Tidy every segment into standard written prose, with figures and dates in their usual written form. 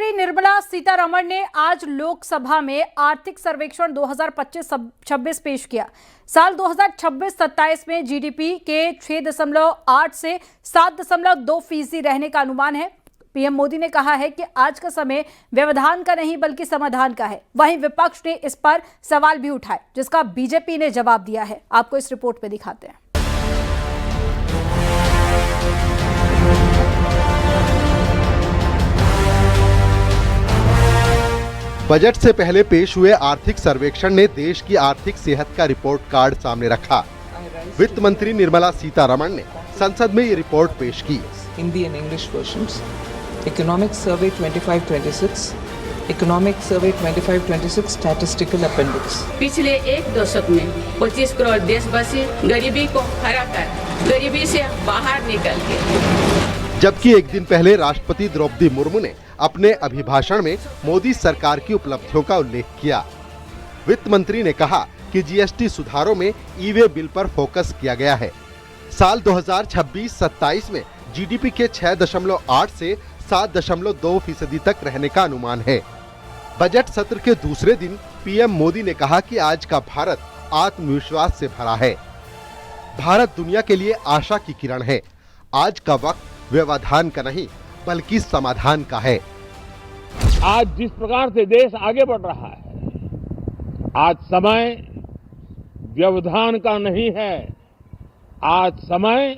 मंत्री निर्मला सीतारमण ने आज लोकसभा में आर्थिक सर्वेक्षण 2025-26 पेश किया। साल 2026-27 में जीडीपी के 6.8 से 7.2% रहने का अनुमान है। पीएम मोदी ने कहा है कि आज का समय व्यवधान का नहीं बल्कि समाधान का है। वहीं विपक्ष ने इस पर सवाल भी उठाए, जिसका बीजेपी ने जवाब दिया है। आपको इस रिपोर्ट में दिखाते हैं। बजट से पहले पेश हुए आर्थिक सर्वेक्षण ने देश की आर्थिक सेहत का रिपोर्ट कार्ड सामने रखा। वित्त मंत्री निर्मला सीतारमण ने संसद में ये रिपोर्ट पेश की। Hindi and English versions. Economic survey 25-26, economic survey 25-26 statistical appendix. पिछले एक दशक में 25 करोड़ देशवासी गरीबी को हराकर गरीबी से बाहर निकल गए। जबकि एक दिन पहले राष्ट्रपति द्रौपदी मुर्मू ने अपने अभिभाषण में मोदी सरकार की उपलब्धियों का उल्लेख किया। वित्त मंत्री ने कहा कि जीएसटी सुधारों में ई-वे बिल पर फोकस किया गया है। साल 2026-27 में जीडीपी के 6.8 से 7.2% तक रहने का अनुमान है। बजट सत्र के दूसरे दिन पीएम मोदी ने कहा कि आज का भारत आत्मविश्वास से भरा है। भारत दुनिया के लिए आशा की किरण है। आज का वक्त व्यवधान का नहीं बल्कि समाधान का है। आज जिस प्रकार से देश आगे बढ़ रहा है, आज समय व्यवधान का नहीं है, आज समय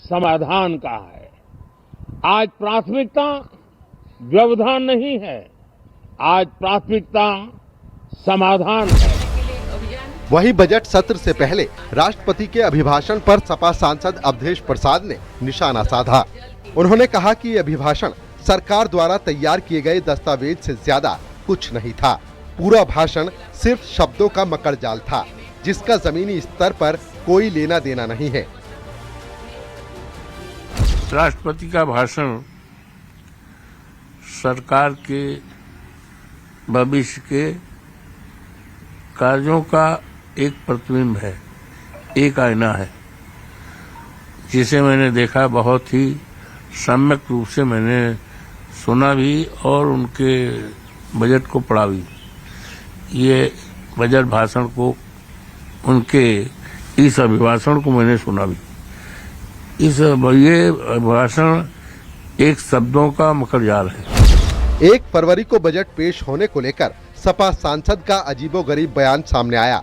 समाधान का है। आज प्राथमिकता व्यवधान नहीं है, आज प्राथमिकता समाधान है। वहीं बजट सत्र से पहले राष्ट्रपति के अभिभाषण पर सपा सांसद अवधेश प्रसाद ने निशाना साधा। उन्होंने कहा कि ये अभिभाषण सरकार द्वारा तैयार किए गए दस्तावेज से ज्यादा कुछ नहीं था। पूरा भाषण सिर्फ शब्दों का मकड़जाल था, जिसका जमीनी स्तर पर कोई लेना देना नहीं है। राष्ट्रपति का भाषण सरकार के भविष्य के कार्यों का एक प्रतिबिंब है, एक आईना है, जिसे मैंने देखा। बहुत ही सम्यक रूप से मैंने सुना भी और उनके बजट को पढ़ा भी। ये बजट भाषण को, उनके इस अभिभाषण को मैंने सुना भी। ये भाषण एक शब्दों का मकड़जाल है। 1 फरवरी को बजट पेश होने को लेकर सपा सांसद का अजीबोगरीब बयान सामने आया।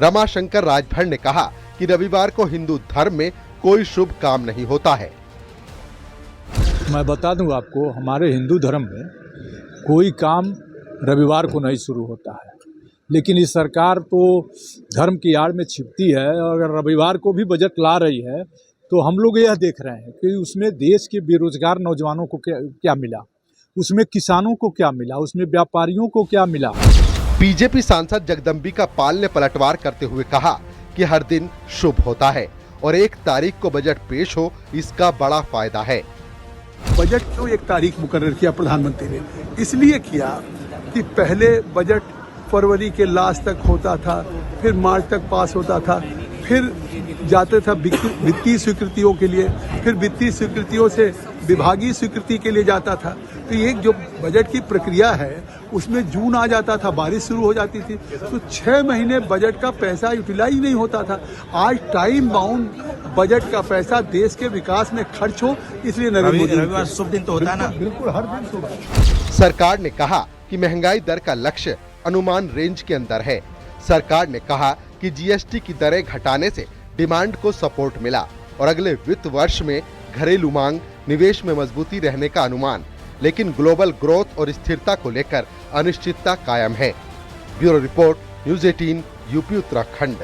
रमाशंकर राजभर ने कहा कि रविवार को हिंदू धर्म में कोई शुभ काम नहीं होता है। मैं बता दूं आपको, हमारे हिंदू धर्म में कोई काम रविवार को नहीं शुरू होता है, लेकिन इस सरकार तो धर्म की आड़ में छिपती है। और अगर रविवार को भी बजट ला रही है तो हम लोग यह देख रहे हैं कि उसमें देश के बेरोजगार नौजवानों को क्या मिला, उसमें किसानों को क्या मिला, उसमें व्यापारियों को क्या मिला। बीजेपी सांसद जगदम्बिका पाल ने पलटवार करते हुए कहा कि हर दिन शुभ होता है और 1 तारीख को बजट पेश हो, इसका बड़ा फायदा है। बजट क्यों 1 तारीख मुकर्रर किया प्रधानमंत्री ने? इसलिए किया कि पहले बजट फरवरी के लास्ट तक होता था, फिर मार्च तक पास होता था, फिर जाते था वित्तीय स्वीकृतियों के लिए, फिर वित्तीय स्वीकृतियों से विभागीय स्वीकृति के लिए जाता था। तो ये जो बजट की प्रक्रिया है उसमें जून आ जाता था, बारिश शुरू हो जाती थी, तो 6 महीने बजट का पैसा यूटिलाइज नहीं होता था। आज टाइम बाउंड बजट का पैसा देश के विकास में खर्च हो, इसलिए नरेंद्र मोदी रविवार शुभ दिन तो होता है ना। बिल्कुल हर दिन शुभ। सरकार ने कहा कि महंगाई दर का लक्ष्य अनुमान रेंज के अंदर है। सरकार ने कहा कि जीएसटी की दरें घटाने से डिमांड को सपोर्ट मिला और अगले वित्त वर्ष में घरेलू मांग, निवेश में मजबूती रहने का अनुमान, लेकिन ग्लोबल ग्रोथ और स्थिरता को लेकर अनिश्चितता कायम है। Bureau report, news 18, UP Uttarakhand.